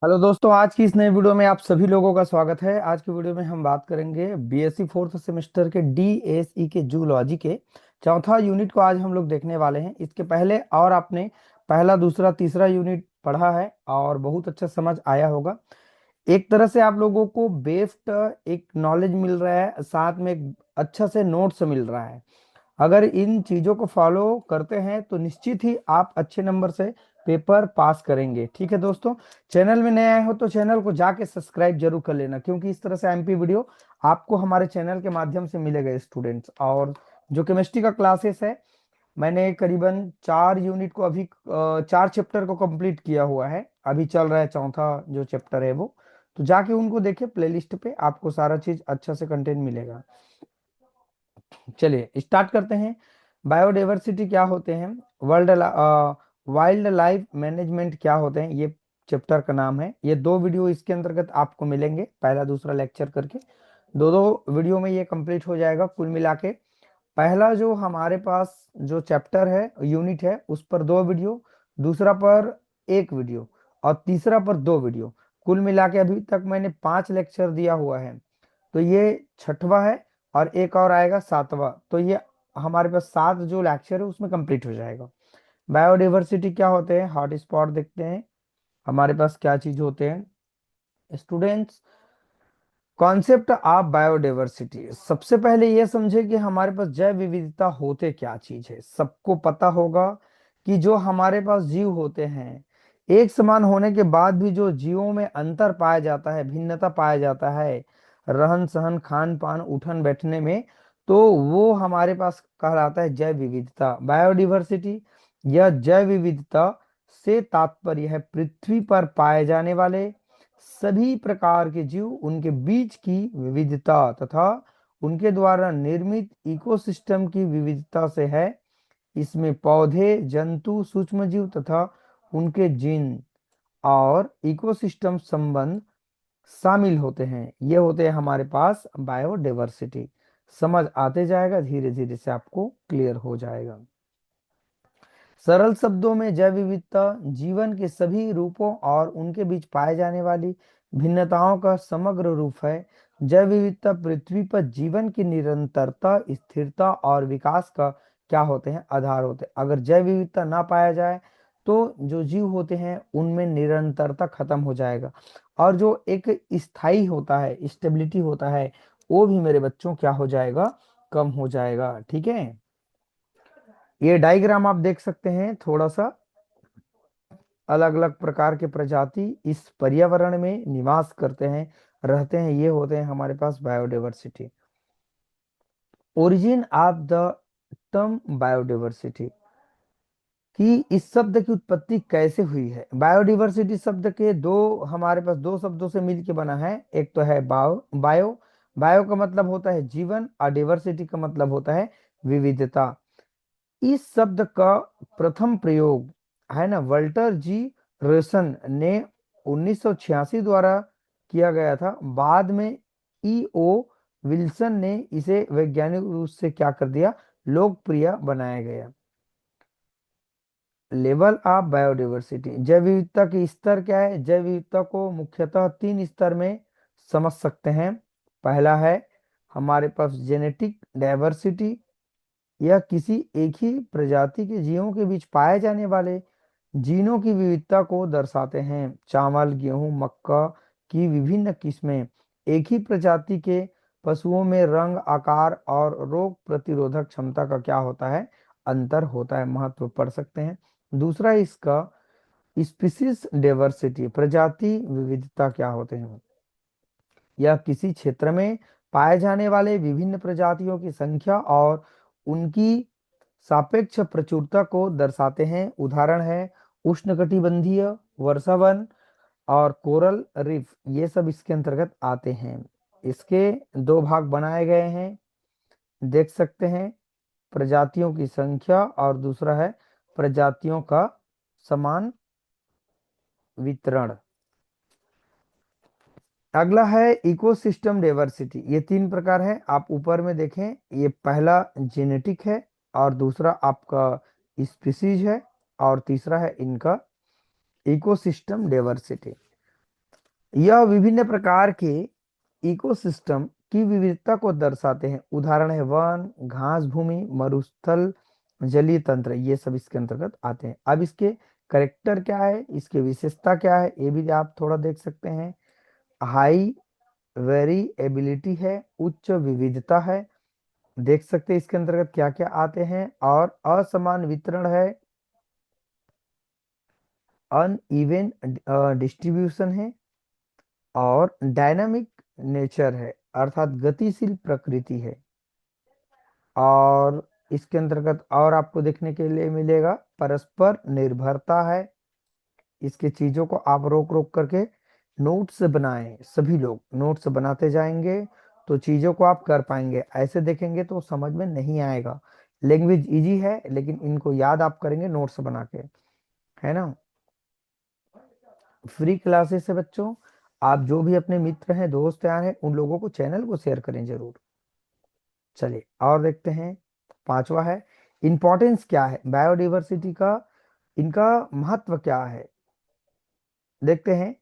Hello दोस्तों, आज की इस नए वीडियो में आप सभी लोगों का स्वागत है। आज की वीडियो में हम बात करेंगे बीएससी फोर्थ सेमेस्टर के डीएसई के जूलॉजी के चौथा यूनिट को आज हम लोग देखने वाले हैं। इसके पहले और आपने पहला, दूसरा, तीसरा यूनिट पढ़ा है और बहुत अच्छा समझ आया होगा। एक तरह से आप लोगों को बेस्ड एक नॉलेज मिल रहा है, साथ में एक अच्छा से नोट्स मिल रहा है। अगर इन चीजों को फॉलो करते हैं तो निश्चित ही आप अच्छे नंबर से पेपर पास करेंगे। ठीक है दोस्तों, चैनल में नए आए हो तो चैनल को जाके सब्सक्राइब जरूर कर लेना, क्योंकि इस तरह से एमपी वीडियो आपको हमारे चैनल के माध्यम से मिलेगा स्टूडेंट्स। और जो केमिस्ट्री का क्लासेस है, मैंने करीबन 4 यूनिट को अभी 4 चैप्टर को कंप्लीट किया हुआ है। अभी चल रहा है चौथा जो चैप्टर है वो। तो जाके उनको देखे, प्लेलिस्ट पे आपको सारा चीज अच्छा से कंटेंट मिलेगा। चलिए स्टार्ट करते हैं। बायोडाइवर्सिटी क्या होते हैं, वर्ल्ड वाइल्ड लाइफ मैनेजमेंट क्या होते हैं, ये चैप्टर का नाम है। ये 2 वीडियो इसके अंतर्गत आपको मिलेंगे, पहला दूसरा लेक्चर करके। दो दो वीडियो में ये कंप्लीट हो जाएगा कुल मिला के। पहला जो हमारे पास जो चैप्टर है, यूनिट है, उस पर 2 वीडियो, दूसरा पर 1 वीडियो और तीसरा पर 2 वीडियो। कुल मिला के अभी तक मैंने 5 लेक्चर दिया हुआ है। तो ये छठवां है और एक और आएगा सातवां। तो ये हमारे पास 7 जो लेक्चर है उसमें कंप्लीट हो जाएगा। बायोडाइवर्सिटी क्या होते हैं, हॉट स्पॉट देखते हैं हमारे पास क्या चीज होते हैं स्टूडेंट्स। कॉन्सेप्ट ऑफ बायोडाइवर्सिटी, सबसे पहले ये समझे कि हमारे पास जैव विविधता होते क्या चीज है। सबको पता होगा कि जो हमारे पास जीव होते हैं, एक समान होने के बाद भी जो जीवों में अंतर पाया जाता है, भिन्नता पाया जाता है, रहन सहन, खान पान, उठन बैठने में, तो वो हमारे पास कहलाता है जैव विविधता, बायोडिवर्सिटी। यह जैव विविधता से तात्पर्य है पृथ्वी पर पाए जाने वाले सभी प्रकार के जीव, उनके बीच की विविधता तथा उनके द्वारा निर्मित इकोसिस्टम की विविधता से है। इसमें पौधे, जंतु, सूक्ष्मजीव तथा उनके जीन और इकोसिस्टम संबंध शामिल होते हैं। ये होते हैं हमारे पास बायोडाइवर्सिटी। समझ आते जाएगा, धीरे धीरे से आपको क्लियर हो जाएगा। सरल शब्दों में जैव विविधता जीवन के सभी रूपों और उनके बीच पाए जाने वाली भिन्नताओं का समग्र रूप है। जैव विविधता पृथ्वी पर जीवन की निरंतरता, स्थिरता और विकास का क्या होते हैं, आधार होते हैं। अगर जैव विविधता ना पाया जाए तो जो जीव होते हैं उनमें निरंतरता खत्म हो जाएगा, और जो एक स्थायी होता है, स्टेबिलिटी होता है, वो भी मेरे बच्चों क्या हो जाएगा, कम हो जाएगा। ठीक है, ये डायग्राम आप देख सकते हैं। थोड़ा सा अलग अलग प्रकार के प्रजाति इस पर्यावरण में निवास करते हैं, रहते हैं। ये होते हैं हमारे पास biodiversity. Origin of the term biodiversity, कि इस शब्द की उत्पत्ति कैसे हुई है। बायोडाइवर्सिटी शब्द के हमारे पास 2 शब्दों से मिलकर बना है। एक तो है बायो बायो का मतलब होता है जीवन, और डाइवर्सिटी का मतलब होता है विविधता। इस शब्द का प्रथम प्रयोग है ना वल्टर जी रेसन ने 1986 द्वारा किया गया था। बाद में ई विल्सन ने इसे वैज्ञानिक रूप से क्या कर दिया, लोकप्रिय बनाया गया। लेवल ऑफ बायोडाइवर्सिटी, जैव विविधता के स्तर क्या है। जैव विविधता को मुख्यतः 3 स्तर में समझ सकते हैं। पहला है हमारे पास जेनेटिक डाइवर्सिटी, यह किसी एक ही प्रजाति के जीवों के बीच पाए जाने वाले जीनों की विविधता को दर्शाते हैं। चावल, गेहूं, मक्का की विभिन्न किस्में एक ही प्रजाति के पशुओं में रंग, आकार और रोग प्रतिरोधक क्षमता का क्या होता है, अंतर होता है, महत्व पढ़ सकते हैं। दूसरा इसका स्पीसीज डाइवर्सिटी, प्रजाति विविधता क्या होते हैं। यह किसी क्षेत्र में पाए जाने वाले विभिन्न प्रजातियों की संख्या और उनकी सापेक्ष प्रचुरता को दर्शाते हैं। उदाहरण है उष्णकटिबंधीय वर्षावन और कोरल रीफ, ये सब इसके अंतर्गत आते हैं। इसके 2 भाग बनाए गए हैं, देख सकते हैं। प्रजातियों की संख्या और दूसरा है प्रजातियों का समान वितरण। अगला है इकोसिस्टम डाइवर्सिटी। ये 3 प्रकार है, आप ऊपर में देखें। ये पहला जेनेटिक है, और दूसरा आपका स्पीसीज है, और तीसरा है इनका इकोसिस्टम डाइवर्सिटी। यह विभिन्न प्रकार के इकोसिस्टम की विविधता को दर्शाते हैं। उदाहरण है वन, घास भूमि, मरुस्थल, जलीय तंत्र, ये सब इसके अंतर्गत आते हैं। अब इसके करेक्टर क्या है, इसकी विशेषता क्या है, ये भी आप थोड़ा देख सकते हैं। हाई वेरिएबिलिटी है, उच्च विविधता है, देख सकते हैं इसके अंतर्गत क्या क्या आते हैं। और असमान वितरण है, अनइवन डिस्ट्रीब्यूशन है, और डायनामिक नेचर है, अर्थात गतिशील प्रकृति है। और इसके अंतर्गत और आपको देखने के लिए मिलेगा परस्पर निर्भरता है। इसके चीजों को आप रोक रोक करके नोट्स बनाएं, सभी लोग नोट्स बनाते जाएंगे तो चीजों को आप कर पाएंगे। ऐसे देखेंगे तो समझ में नहीं आएगा। लैंग्वेज इजी है लेकिन इनको याद आप करेंगे नोट्स बना के, है ना। फ्री क्लासेस है बच्चों, आप जो भी अपने मित्र हैं, दोस्त यार हैं, उन लोगों को चैनल को शेयर करें जरूर। चलिए और देखते हैं। पांचवा है इंपॉर्टेंस क्या है बायोडिवर्सिटी का, इनका महत्व क्या है, देखते हैं।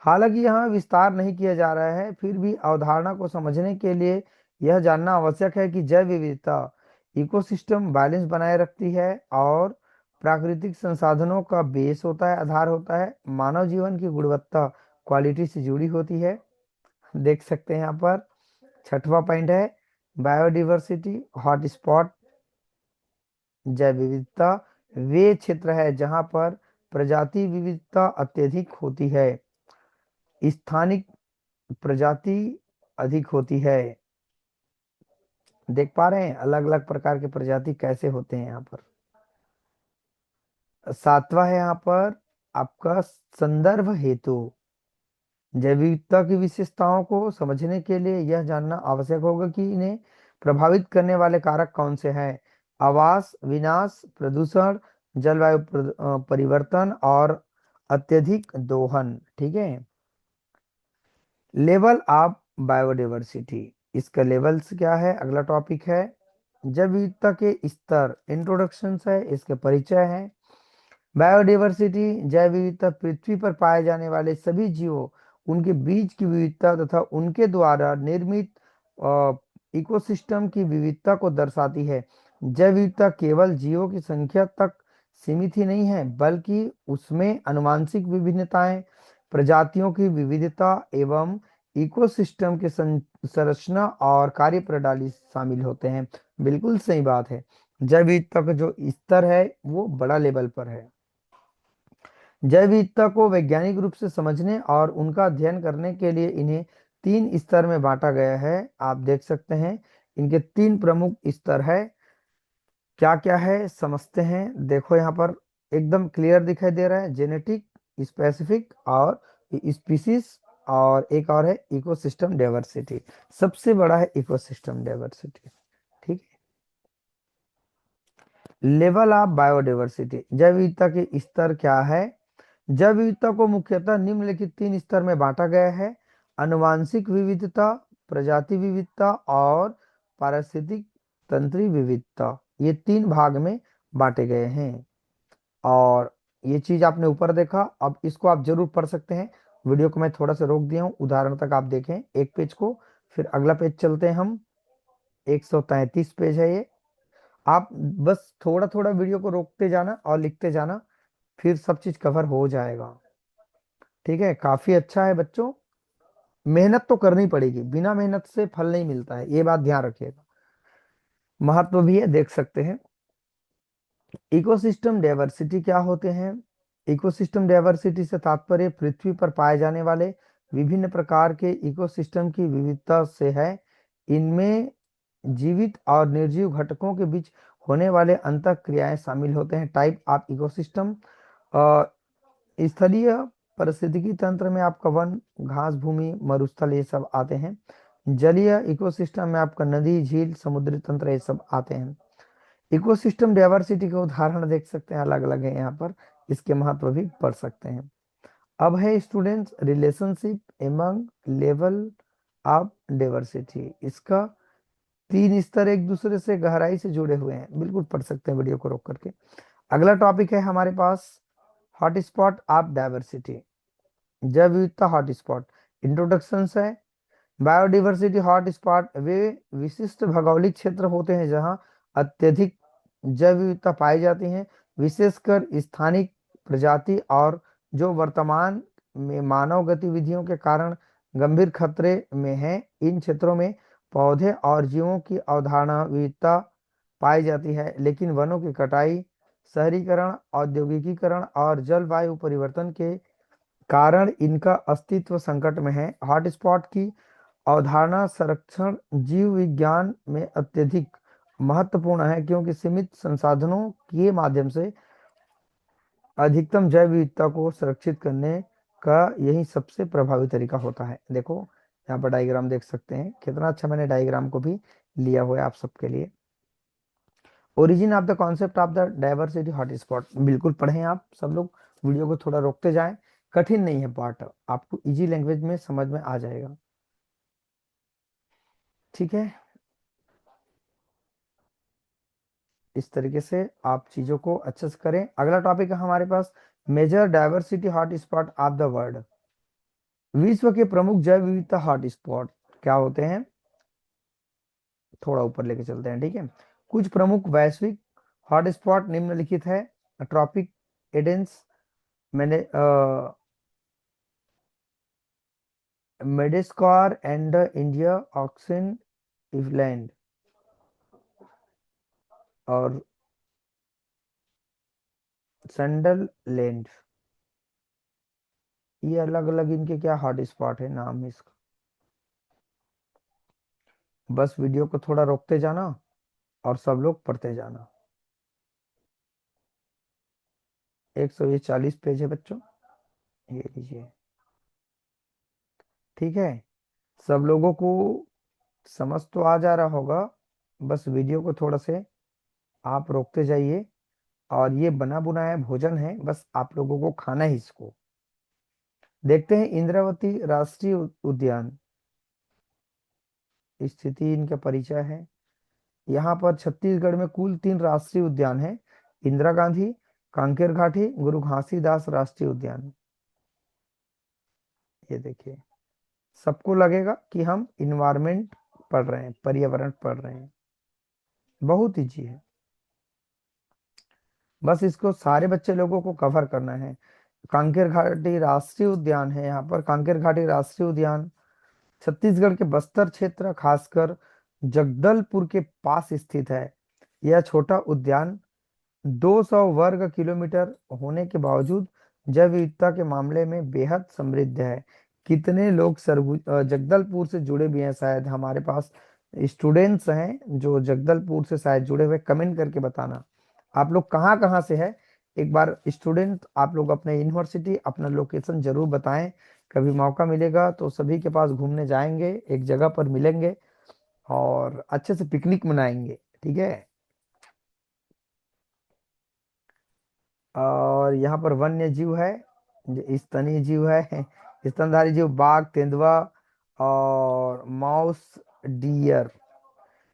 हालांकि यहाँ विस्तार नहीं किया जा रहा है, फिर भी अवधारणा को समझने के लिए यह जानना आवश्यक है कि जैव विविधता इकोसिस्टम बैलेंस बनाए रखती है और प्राकृतिक संसाधनों का बेस होता है, आधार होता है। मानव जीवन की गुणवत्ता क्वालिटी से जुड़ी होती है, देख सकते हैं यहाँ पर। छठवां पॉइंट है बायोडिवर्सिटी हॉटस्पॉट, जैव विविधता वे क्षेत्र है जहां पर प्रजाति विविधता अत्यधिक होती है, स्थानिक प्रजाति अधिक होती है। देख पा रहे हैं अलग अलग प्रकार के प्रजाति कैसे होते हैं यहाँ पर। सातवां है यहाँ पर आपका संदर्भ हेतु, जैव विविधता की विशेषताओं को समझने के लिए यह जानना आवश्यक होगा कि इन्हें प्रभावित करने वाले कारक कौन से हैं। आवास विनाश, प्रदूषण, जलवायु परिवर्तन और अत्यधिक दोहन, ठीक है। लेवल ऑफ बायोडाइवर्सिटी, इसका लेवल्स क्या है, अगला टॉपिक है। जैव विविधता के स्तर, इंट्रोडक्शन है, इसके परिचय है। बायोडाइवर्सिटी जैव विविधता पृथ्वी पर पाए जाने वाले सभी जीवों, उनके बीज की विविधता तथा उनके द्वारा निर्मित इकोसिस्टम की विविधता को दर्शाती है। जैव विविधता केवल जीवों की संख्या तक सीमित ही नहीं है बल्कि उसमें आनुवंशिक विभिन्नताएं, प्रजातियों की विविधता एवं इकोसिस्टम के संरचना और कार्यप्रणाली शामिल होते हैं। बिल्कुल सही बात है, जैव विविधता का जो स्तर है वो बड़ा लेवल पर है। जैव विविधता को वैज्ञानिक रूप से समझने और उनका अध्ययन करने के लिए इन्हें तीन स्तर में बांटा गया है। आप देख सकते हैं इनके तीन प्रमुख स्तर है, क्या क्या है समझते हैं। देखो यहाँ पर एकदम क्लियर दिखाई दे रहा है, जेनेटिक, स्पेसिफिक और स्पीसीज, और एक और है इकोसिस्टम डाइवर्सिटी। सबसे बड़ा है इकोसिस्टम डाइवर्सिटी, ठीक है। लेवल ऑफ बायोडाइवर्सिटी, जैव विविधता के स्तर क्या है। जैव विविधता को मुख्यतः निम्नलिखित तीन स्तर में बांटा गया है। आनुवांशिक विविधता, प्रजाति विविधता और पारिस्थितिक तंत्री विविधता, ये तीन भाग में बांटे गए हैं। और ये चीज आपने ऊपर देखा, अब इसको आप जरूर पढ़ सकते हैं। वीडियो को मैं थोड़ा सा रोक दिया हूँ, उदाहरण तक आप देखें एक पेज को, फिर अगला पेज चलते हैं हम। 133 पेज है ये। आप बस थोड़ा थोड़ा वीडियो को रोकते जाना और लिखते जाना, फिर सब चीज कवर हो जाएगा, ठीक है। काफी अच्छा है बच्चों, मेहनत तो करनी पड़ेगी, बिना मेहनत से फल नहीं मिलता है, ये बात ध्यान रखिएगा। महत्व भी है, देख सकते हैं। इकोसिस्टम डाइवर्सिटी क्या होते हैं। इकोसिस्टम डाइवर्सिटी से तात्पर्य पृथ्वी पर पाए जाने वाले विभिन्न प्रकार के इकोसिस्टम की विविधता से है। इनमें जीवित और निर्जीव घटकों के बीच होने वाले अंतर क्रियाएं शामिल होते हैं। टाइप ऑफ इकोसिस्टम, स्थलीय पारिस्थितिकी तंत्र में आपका वन, घास भूमि, मरुस्थल, ये सब आते हैं। जलीय इकोसिस्टम में आपका नदी, झील, समुद्री तंत्र, ये सब आते हैं। इकोसिस्टम डाइवर्सिटी के उदाहरण देख सकते हैं, अलग अलग है यहाँ पर, इसके महत्व भी पढ़ सकते हैं। अब है students relationship among level of diversity, इसका तीन स्तर एक दूसरे से गहराई से जुड़े हुए हैं, बिल्कुल पढ़ सकते हैं वीडियो को रोक करके। अगला टॉपिक है हमारे पास हॉटस्पॉट ऑफ डाइवर्सिटी, जैव विविधता हॉटस्पॉट। इंट्रोडक्शन है। बायोडिवर्सिटी हॉटस्पॉट वे विशिष्ट भौगोलिक क्षेत्र होते हैं जहां अत्यधिक जैव विविधता पाई जाती है, विशेषकर स्थानिक प्रजाति और जो वर्तमान में मानव गतिविधियों के कारण गंभीर खतरे में हैं। इन क्षेत्रों में पौधे और जीवों की अवधारणा विविधता पाई जाती है, लेकिन वनों की कटाई, शहरीकरण, औद्योगिकीकरण और जलवायु परिवर्तन के कारण इनका अस्तित्व संकट में है। हॉटस्पॉट की अवधारणा संरक्षण जीव विज्ञान में अत्यधिक महत्वपूर्ण है, क्योंकि सीमित संसाधनों के माध्यम से अधिकतम जैव विविधता को सुरक्षित करने का यही सबसे प्रभावी तरीका होता है। देखो यहाँ पर डायग्राम देख सकते हैं, कितना अच्छा मैंने डायग्राम को भी लिया हुआ है आप सबके लिए। Origin of the concept of the diversity hotspot बिल्कुल पढ़ें आप सब लोग, वीडियो को थोड़ा रोकते जाएं, कठिन नहीं है पार्ट, आपको इजी लैंग्वेज में समझ में आ जाएगा। ठीक है, इस तरीके से आप चीजों को अच्छे से करें। अगला टॉपिक है हमारे पास major diversity hotspot of the world. विश्व के प्रमुख जैव विविधता हॉटस्पॉट क्या होते हैं, थोड़ा ऊपर लेके चलते हैं। ठीक है, कुछ प्रमुख वैश्विक हॉटस्पॉट निम्नलिखित है। ट्रॉपिक एडेंस मैंने मेडेस्कार एंड इंडिया ऑक्सिन इवलैंड और सैंडललैंड, ये अलग अलग इनके क्या हॉट स्पॉट है, नाम है इसका। बस वीडियो को थोड़ा रोकते जाना और सब लोग पढ़ते जाना। 140 पेज है बच्चों, ये लीजिए। ठीक है, सब लोगों को समझ तो आ जा रहा होगा, बस वीडियो को थोड़ा से आप रोकते जाइए। और ये बना बुनाया भोजन है, बस आप लोगों को खाना है इसको। देखते हैं इंद्रावती राष्ट्रीय उद्यान, स्थिति इनका परिचय है। यहाँ पर छत्तीसगढ़ में कुल 3 राष्ट्रीय उद्यान है। इंदिरा गांधी, कांकेर घाटी, गुरु घासीदास राष्ट्रीय उद्यान। ये देखिए, सबको लगेगा कि हम इन्वायरमेंट पढ़ रहे हैं, पर्यावरण पढ़ रहे हैं, बहुत इजी है। बस इसको सारे बच्चे लोगों को कवर करना है। कांकेर घाटी राष्ट्रीय उद्यान है, यहाँ पर कांकेर घाटी राष्ट्रीय उद्यान छत्तीसगढ़ के बस्तर क्षेत्र खासकर जगदलपुर के पास स्थित है। यह छोटा उद्यान 200 वर्ग किलोमीटर होने के बावजूद जैव विविधता के मामले में बेहद समृद्ध है। कितने लोग जगदलपुर से जुड़े भी हैं, शायद हमारे पास स्टूडेंट्स हैं जो जगदलपुर से शायद जुड़े हुए, कमेंट करके बताना आप लोग कहाँ कहाँ से है। एक बार स्टूडेंट आप लोग अपने यूनिवर्सिटी अपना लोकेशन जरूर बताएं, कभी मौका मिलेगा तो सभी के पास घूमने जाएंगे, एक जगह पर मिलेंगे और अच्छे से पिकनिक मनाएंगे। ठीक है, और यहाँ पर वन्य जीव है, जो स्तनीय जीव है, स्तनधारी जीव बाघ, तेंदुआ और माउस, डियर,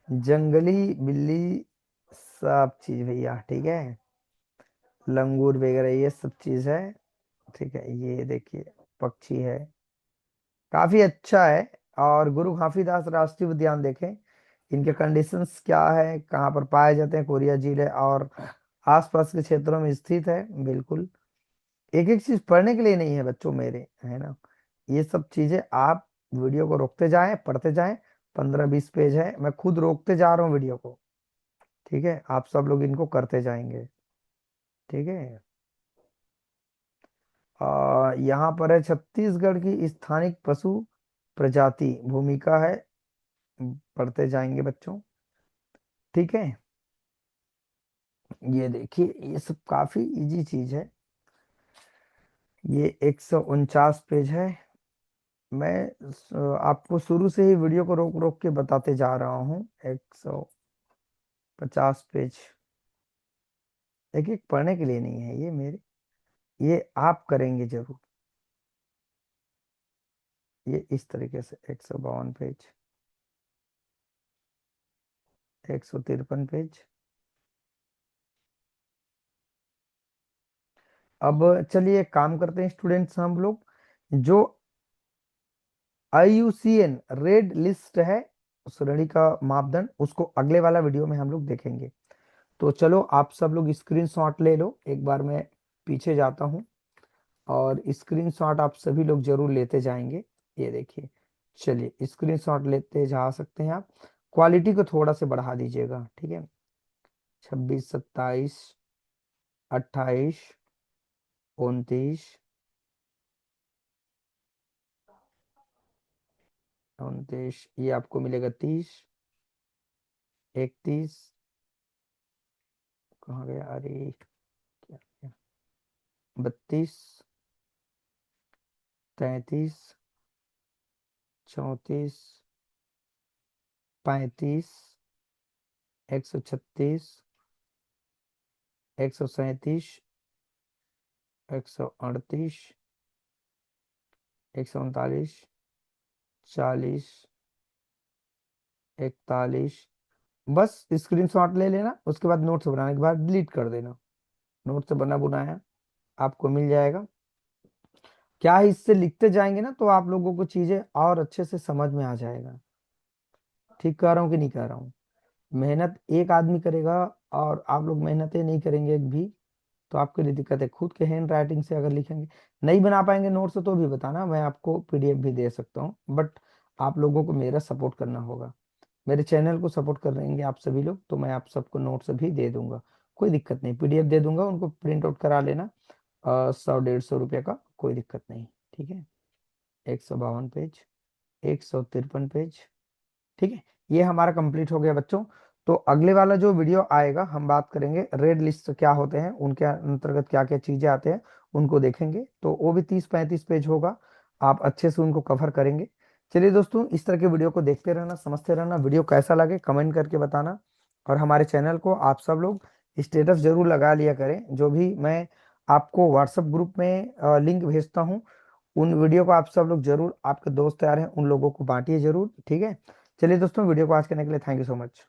जंगली बिल्ली, सब चीज भैया। ठीक है, लंगूर वगैरह ये सब चीज है। ठीक है, ये देखिए पक्षी है, काफी अच्छा है। और गुरु घासीदास राष्ट्रीय उद्यान देखें, इनके कंडीशंस क्या है, कहाँ पर पाए जाते हैं, कोरिया झील है और आसपास के क्षेत्रों में स्थित है। बिल्कुल एक एक चीज पढ़ने के लिए नहीं है बच्चों मेरे, है ना। ये सब चीजें आप वीडियो को रोकते जाएं, पढ़ते जाएं। 15-20 पेज है, मैं खुद रोकते जा रहा हूँ वीडियो को। ठीक है, आप सब लोग इनको करते जाएंगे। ठीक है, यहाँ पर है छत्तीसगढ़ की स्थानिक पशु प्रजाति भूमिका है, पढ़ते जाएंगे बच्चों। ठीक है, ये देखिए ये सब काफी इजी चीज है। ये 149 पेज है। मैं आपको शुरू से ही वीडियो को रोक रोक के बताते जा रहा हूँ। 150 पेज, एक एक पढ़ने के लिए नहीं है ये मेरे, ये आप करेंगे जरूर। ये इस तरीके से 152 पेज, 153 पेज। अब चलिए एक काम करते हैं स्टूडेंट्स, हम लोग जो IUCN रेड लिस्ट है श्रेणी का मापदंड, उसको अगले वाला वीडियो में हम लोग देखेंगे। तो चलो आप सब लोग स्क्रीनशॉट ले लो, एक बार मैं पीछे जाता हूँ और स्क्रीनशॉट आप सभी लोग जरूर लेते जाएंगे। ये देखिए, चलिए स्क्रीनशॉट लेते जा सकते हैं आप। क्वालिटी को थोड़ा से बढ़ा दीजिएगा, ठीक है। 26, 27, 28, 29, 29, ये आपको मिलेगा 30, 31, कहाँ गया, अरे क्या गया, 32, 33, 34, 35, 136, 137, 138, 139, 40, 41। बस स्क्रीनशॉट ले लेना, उसके बाद नोट्स बनाने के बाद डिलीट कर देना। नोट्स बना बुनाया आपको मिल जाएगा। क्या है, इससे लिखते जाएंगे ना तो आप लोगों को चीजें और अच्छे से समझ में आ जाएगा। ठीक कह रहा हूँ कि नहीं कह रहा हूँ? मेहनत एक आदमी करेगा और आप लोग मेहनतें नहीं करेंगे एक भी, तो आपके लिए दिक्कत है। खुद के हैंड राइटिंग से अगर लिखेंगे, नहीं बना पाएंगे नोट्स तो भी बताना, मैं आपको PDF भी दे सकता हूँ, बट आप लोगों को मेरा सपोर्ट करना होगा। मेरे चैनल को सपोर्ट कर रहेंगे आप सभी लोग तो मैं आप सबको नोट्स भी दे दूंगा, कोई दिक्कत नहीं। PDF दे दूंगा, उनको प्रिंट आउट करा लेना। 100-150 रुपये का, कोई दिक्कत नहीं, ठीक है। 152 पेज, 153 पेज, ठीक है। ये हमारा कंप्लीट हो गया बच्चों। तो अगले वाला जो वीडियो आएगा हम बात करेंगे रेड लिस्ट क्या होते हैं, उनके अंतर्गत क्या क्या चीजें आते हैं, उनको देखेंगे। तो वो भी 30-35 पेज होगा, आप अच्छे से उनको कवर करेंगे। चलिए दोस्तों, इस तरह के वीडियो को देखते रहना, समझते रहना। वीडियो कैसा लगे कमेंट करके बताना, और हमारे चैनल को आप सब लोग स्टेटस जरूर लगा लिया करें। जो भी मैं आपको व्हाट्सएप ग्रुप में लिंक भेजता हूँ, उन वीडियो को आप सब लोग जरूर, आपके दोस्त यार हैं उन लोगों को बांटिए जरूर, ठीक है। चलिए दोस्तों, वीडियो को आज करने के लिए थैंक यू सो मच।